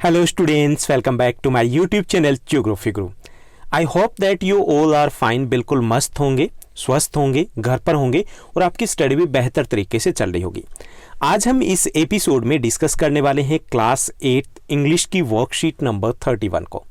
Hello students, welcome back to my YouTube channel Geography Guru. I hope that you all are fine. बिल्कुल मस्त होंगे, स्वस्थ होंगे, घर पर होंगे और आपकी स्टडी भी बेहतर तरीके से चल रही होगी। आज हम इस एपिसोड में डिस्कस करने वाले हैं क्लास 8 इंग्लिश की वर्कशीट नंबर 31 को।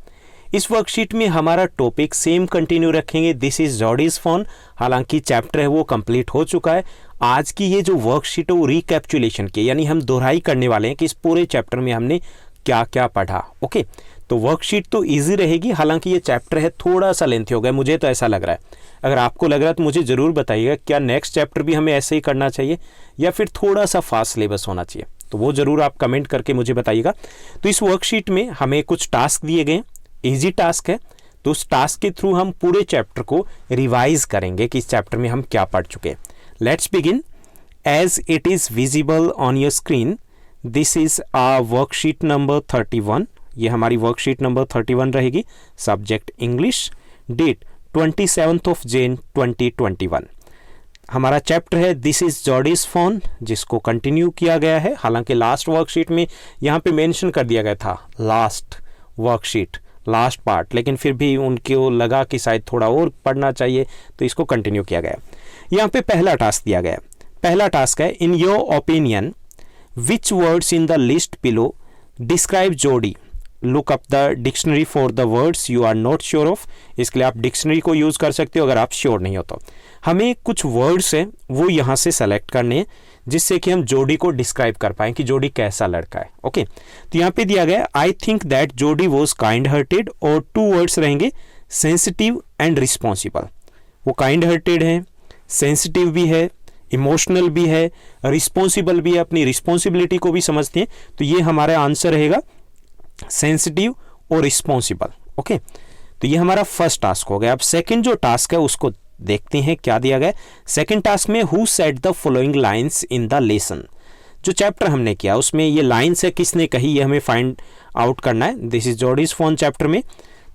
इस वर्कशीट में हमारा टॉपिक सेम कंटिन्यू रखेंगे, दिस इज जॉडीज फोन। हालांकि चैप्टर है वो कंप्लीट हो चुका है। आज की ये जो वर्कशीट है वो रिकैप्चुलेशन की, यानी हम दोहराई करने वाले हैं कि इस पूरे चैप्टर में हमने क्या क्या पढ़ा। ओके, तो वर्कशीट तो इजी रहेगी। हालांकि ये चैप्टर है थोड़ा सा लेंथी हो गया, मुझे तो ऐसा लग रहा है। अगर आपको लग रहा है तो मुझे ज़रूर बताइएगा, क्या नेक्स्ट चैप्टर भी हमें ऐसे ही करना चाहिए या फिर थोड़ा सा फास्ट सिलेबस होना चाहिए, तो वो ज़रूर आप कमेंट करके मुझे बताइएगा। तो इस वर्कशीट में हमें कुछ टास्क दिए गए, ईजी टास्क है, तो उस टास्क के थ्रू हम पूरे चैप्टर को रिवाइज करेंगे कि इस चैप्टर में हम क्या पढ़ चुके हैं। Let's begin. As it is visible on your screen, this is a worksheet number 31। ये हमारी वर्कशीट नंबर 31 रहेगी। Subject English, date 27 June 2021। हमारा चैप्टर है दिस इज जॉडीज फोन, जिसको कंटिन्यू किया गया है। हालांकि लास्ट वर्कशीट में यहाँ पे मेंशन कर दिया गया था लास्ट वर्कशीट, लास्ट पार्ट, लेकिन फिर भी उनको लगा कि शायद थोड़ा और पढ़ना चाहिए, तो इसको कंटिन्यू किया गया। यहाँ पे पहला टास्क दिया गया है। पहला टास्क है, in your opinion which words in the list below describe जोड़ी। look up the dictionary for the words you are not sure of। इसके लिए आप डिक्शनरी को यूज कर सकते हो अगर आप श्योर नहीं हो तो। हमें कुछ वर्ड्स हैं वो यहाँ से सेलेक्ट करने हैं जिससे कि हम जोड़ी को डिस्क्राइब कर पाएं कि जोड़ी कैसा लड़का है। ओके, तो यहाँ पे दिया गया आई थिंक दैट जोड़ी वॉज काइंड हार्टेड, और 2 वर्ड्स रहेंगे सेंसिटिव एंड रिस्पॉन्सिबल। वो काइंड हार्टेड है, सेंसिटिव भी है, इमोशनल भी है, रिस्पॉन्सिबल भी है, अपनी रिस्पॉन्सिबिलिटी को भी समझते हैं। तो ये हमारा आंसर रहेगा सेंसिटिव और रिस्पॉन्सिबल। ओके, तो ये हमारा फर्स्ट टास्क हो गया। अब सेकंड जो टास्क है उसको देखते हैं क्या दिया गया। सेकंड टास्क में who said the following lines in the lesson. जो चैप्टर हमने किया उसमें ये लाइंस है किसने कही, ये हमें फाइंड आउट करना है। This is Jody's phone chapter में।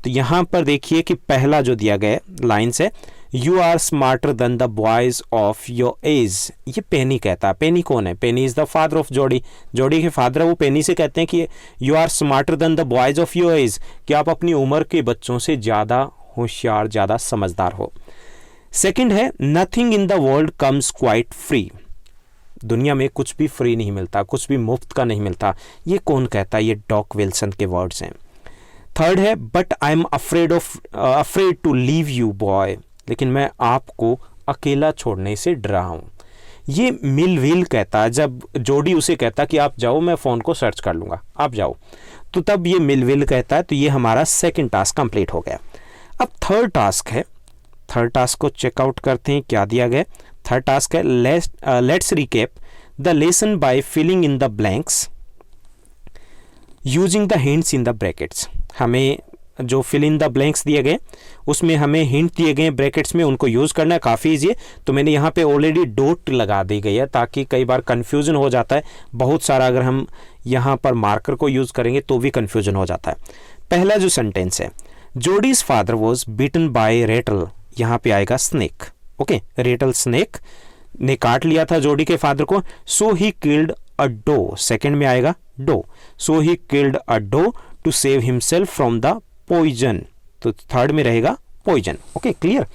तो यहाँ पर देखिए कि पहला जो दिया गया लाइंस है, you are smarter than the boys of your age. ये पेनी कहता है। पेनी कौन है? Penny is the father of Jody. Jody के फादर है वो पेनी से कहते हैं कि you are smarter than the boys of your age, कि आप अपनी उम्र के बच्चों से ज़्यादा होशियार, ज़्यादा समझदार हो। सेकंड है, nothing in the world comes quite free. दुनिया में कुछ भी फ्री नहीं मिलता, कुछ भी मुफ्त का नहीं मिलता। ये कौन कहता है? ये डॉक विल्सन के वर्ड्स हैं। थर्ड है, but I am afraid to leave you boy, लेकिन मैं आपको अकेला छोड़ने से डरा हूं। ये मिलविल कहता है, जब जोडी उसे कहता कि आप जाओ, मैं फ़ोन को सर्च कर लूँगा, आप जाओ, तो तब ये मिलविल कहता है। तो ये हमारा सेकंड टास्क कंप्लीट हो गया। अब थर्ड टास्क है, थर्ड टास्क को चेकआउट करते हैं क्या दिया गया। थर्ड टास्क है, let's recap the lesson by filling in the blanks using the hints in the brackets. हमें जो फिल इन द ब्लैंक्स दिए गए उसमें हमें हिंट दिए गए ब्रैकेट्स में, उनको यूज़ करना है, काफ़ी ईजी है। तो मैंने यहाँ पे ऑलरेडी डॉट लगा दी गई है ताकि कई बार कन्फ्यूजन हो जाता है बहुत सारा। अगर हम यहाँ पर मार्कर को यूज़ करेंगे तो भी कन्फ्यूजन हो जाता है। पहला जो सेंटेंस है, Jody's father was beaten by Ratle, यहाँ पे आएगा स्नेक। ओके, रेटल स्नेक ने काट लिया था जोडी के फादर को। So he killed a doe, second में आएगा doe. So he killed a doe to save himself from the poison, तो थर्ड में रहेगा पॉइजन। Okay, clear.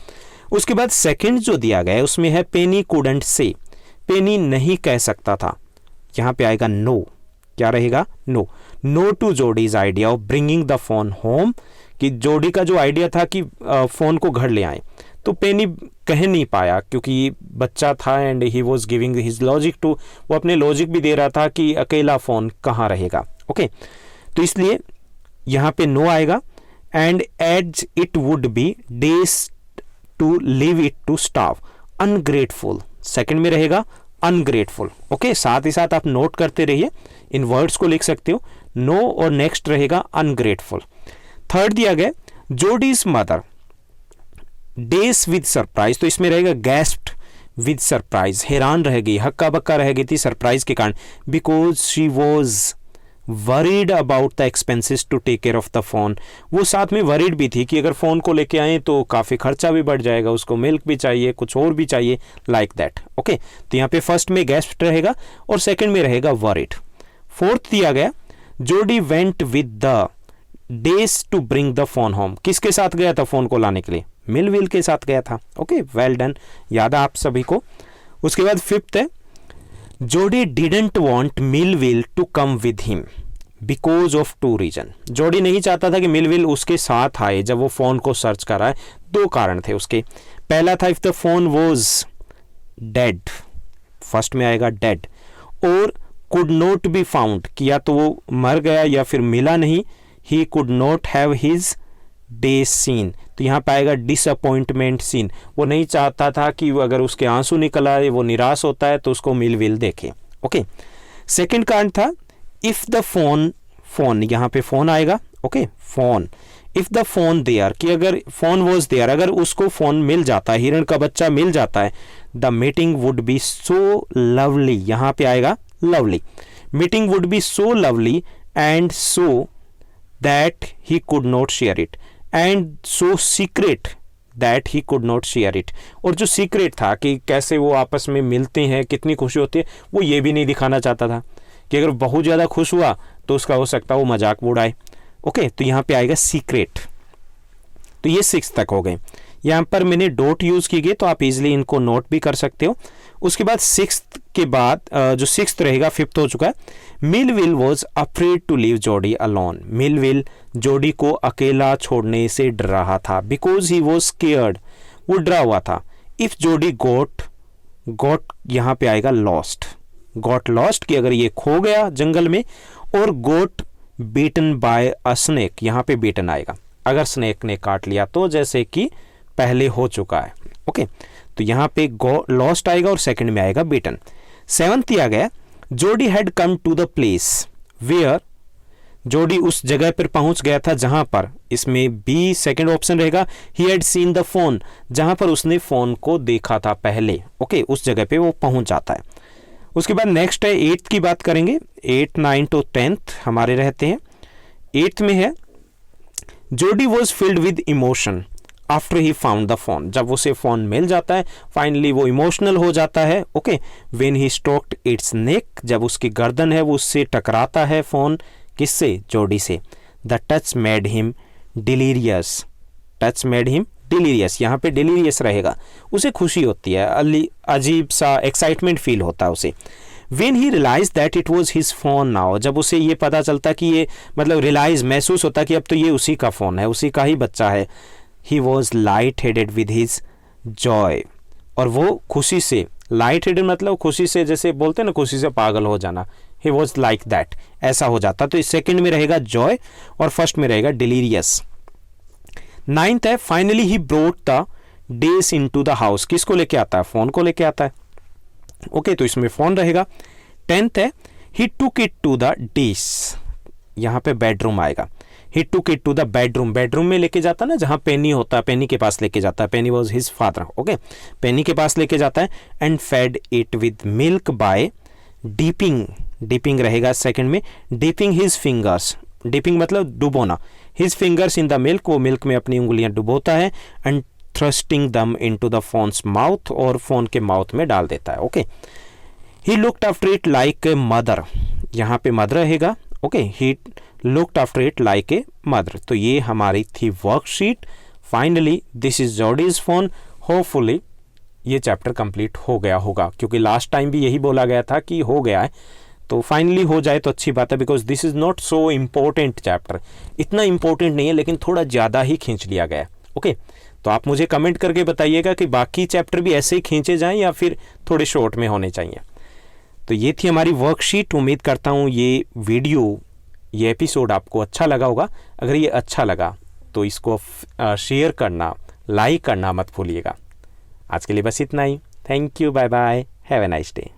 उसके बाद सेकंड जो दिया गया है उसमें है पेनी कुडंट से, पेनी नहीं कह सकता था, यहाँ पे आएगा नो। क्या रहेगा? No. No to Jody's idea of bringing the fawn home, कि जोडी का जो आइडिया था कि फोन को घर ले आए, तो पेनी कह नहीं पाया क्योंकि बच्चा था and he was giving his logic to, वो अपने लॉजिक भी दे रहा था कि अकेला फोन कहाँ रहेगा। ओके, तो इसलिए यहाँ पे नो आएगा। And as it would be days to leave it to starve, ungrateful, second में रहेगा अनग्रेटफुल। ओके, साथ ही साथ आप नोट करते रहिए, इन वर्ड्स को लिख सकते हो। नो और नेक्स्ट रहेगा अनग्रेटफुल। थर्ड दिया गया, Jody's mother days with surprise, तो इसमें रहेगा गैस्प्ड विद सरप्राइज, हैरान रह गई, हक्का बक्का रह गई थी सरप्राइज के कारण, because she was worried about the expenses to take care of the fawn. वो साथ में वरीड भी थी कि अगर फ़ोन को लेके आए तो काफ़ी खर्चा भी बढ़ जाएगा, उसको मिल्क भी चाहिए, कुछ और भी चाहिए, लाइक दैट। ओके, तो यहाँ पे फर्स्ट में गेस्ट रहेगा और सेकंड में रहेगा वरीड। फोर्थ दिया गया, Jody went with the days to bring the fawn home. किसके साथ गया था फोन को लाने के लिए? मिलविल के साथ गया था। ओके, वेल डन, याद है आप सभी को। उसके बाद फिफ्थ है, Jody didn't want Millwheel to come with him because of two reason. Jody नहीं चाहता था कि मिलविल उसके साथ आए जब वो फोन को सर्च कर रहा है। दो कारण थे उसके। पहला था, if the phone was dead, first में आएगा डेड, और कुड नॉट बी फाउंड, कि या तो वो मर गया या फिर मिला नहीं। He could not have his day seen, तो यहाँ पे आएगा डिसअपॉइंटमेंट सीन। वो नहीं चाहता था कि अगर उसके आंसू निकल आए, वो निराश होता है तो उसको मिलविल देखे। ओके, सेकंड कारण था, इफ द फोन यहाँ पे फोन आएगा। Okay, fawn, if the fawn there, कि अगर फोन वॉज देयर, अगर उसको फोन मिल जाता है, हिरण का बच्चा मिल जाता है, the meeting would be so lovely, यहाँ पे आएगा lovely, meeting would be so lovely and so that he could not share it, and so secret that he could not share it. और जो सीक्रेट था कि कैसे वो आपस में मिलते हैं, कितनी खुशी होती है, वो ये भी नहीं दिखाना चाहता था कि अगर बहुत ज़्यादा खुश हुआ तो उसका हो सकता है वो मजाक उड़ाए। ओके, तो यहाँ पे आएगा सीक्रेट। तो ये 6 तक हो गए। यहाँ पर मैंने डॉट यूज़ की गई, तो आप इजीली इनको नोट भी कर सकते हो। उसके बाद 6th के बाद जो 6th रहेगा, 5th हो चुका है। Millwheel was afraid to leave Jody alone. Millwheel Jody को अकेला छोड़ने से डर रहा था, बिकॉज ही वॉज स्केयर्ड, वो डरा हुआ था। इफ जोडी गॉट यहाँ पे आएगा लॉस्ट, गॉट लॉस्ट, कि अगर ये खो गया जंगल में, और got beaten by a snake, यहाँ पे बीटन आएगा अगर स्नेक ने काट लिया तो, जैसे कि पहले हो चुका है। ओके, तो यहाँ पे लॉस्ट आएगा और सेकंड में आएगा बीटन। 7th आ गया, Jody had come to the place where, Jody उस जगह पर पहुंच गया था जहां पर, इसमें बी सेकंड ऑप्शन रहेगा, he had seen the phone, जहां पर उसने फोन को देखा था पहले। ओके, उस जगह पे वो पहुंच जाता है। उसके बाद नेक्स्ट है 8th की बात करेंगे। 8, 9 to 10th हमारे रहते हैं। 8th में है, जोडी was filled with emotion after he found the phone. जब उसे फोन मिल जाता है, फाइनली वो इमोशनल हो जाता है। Okay, when he stroked its neck, जब उसकी गर्दन है वो उससे टकराता है फोन, किससे? जोडी से। The touch made him delirious, touch made him delirious, यहाँ पे डिलीरियस रहेगा, उसे खुशी होती है, अजीब सा एक्साइटमेंट फील होता है उसे। When he realized that it was his phone now, जब उसे ये पता चलता कि ये मतलब रियलाइज महसूस होता कि अब तो ये उसी का फ़ोन है, उसी का ही बच्चा है। He was light-headed with his joy, और वो खुशी से, लाइट हेडेड मतलब खुशी से, जैसे बोलते हैं ना खुशी से पागल हो जाना, he was like that, ऐसा हो जाता। तो इस सेकंड में रहेगा जॉय और फर्स्ट में रहेगा डिलीरियस। 9th है, finally he brought the days into the house, किसको लेके आता है? फोन को लेके आता है। ओके, तो इसमें फोन रहेगा। 10th है, he took it to the dash, यहाँ पे बेडरूम आएगा। He took it to the bedroom, bedroom में लेके जाता है ना जहाँ पेनी होता है, पेनी के पास लेके जाता है, Penny was his father. Okay, Penny के पास लेके जाता है। And fed it with milk by dipping, dipping रहेगा सेकंड में, डीपिंग हिज फिंगर्स, डीपिंग मतलब डुबोना, his fingers in the milk, वो मिल्क में अपनी उंगलियां डुबोता है। And thrusting them into the fawn's mouth, और फोन के माउथ में डाल देता है। Okay, he looked after it like a mother, यहाँ पे मदर रहेगा। Okay, he looked after it like a mother. तो ये हमारी थी worksheet. Finally this is Jody's phone. Hopefully ये चैप्टर कंप्लीट हो गया होगा, क्योंकि लास्ट टाइम भी यही बोला गया था कि हो गया है, तो फाइनली हो जाए तो अच्छी बात है, because this is not so important chapter, इतना इम्पोर्टेंट नहीं है, लेकिन थोड़ा ज़्यादा ही खींच लिया गया। ओके, तो आप मुझे कमेंट करके बताइएगा कि बाकी चैप्टर भी ऐसे ही खींचे जाएं या फिर थोड़े शॉर्ट में होने चाहिए। तो ये थी हमारी वर्कशीट। उम्मीद करता हूँ ये वीडियो, ये एपिसोड आपको अच्छा लगा होगा। अगर ये अच्छा लगा तो इसको शेयर करना, लाइक करना मत भूलिएगा। आज के लिए बस इतना ही। Thank you, bye bye, have a nice day.